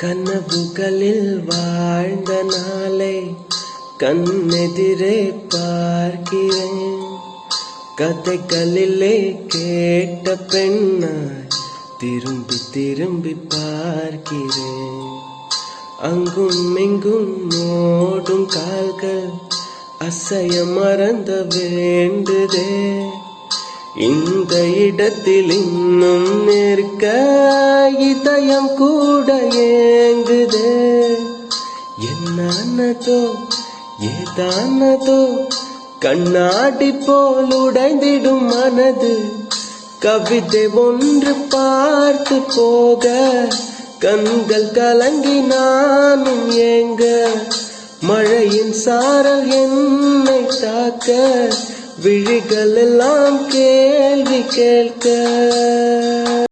கனவுகளில் வாழ்ந்த நாளை கண்ணெதிரே பார்க்கிறேன். கதைகளிலே கேட்ட பெண்ணாய் திரும்பி திரும்பி பார்க்கிறேன். அங்கும் இங்கும் ஓடும் கால்கள் அசைய மறந்த வேண்டுதே. இந்த இடத்தில் இன்னும் நிற்க இதயம் கூட ஏங்குதே. என்னானதோ ஏதானதோ கண்ணாடி போல் உடைந்திடும் மனது. கவிதை ஒன்று பார்த்து போக கண்கள் கலங்கி நானும் ஏங்க. மழையின் சாரல் என்னை தாக்க விழிகள் எல்லாம் கேள்வி கேட்க.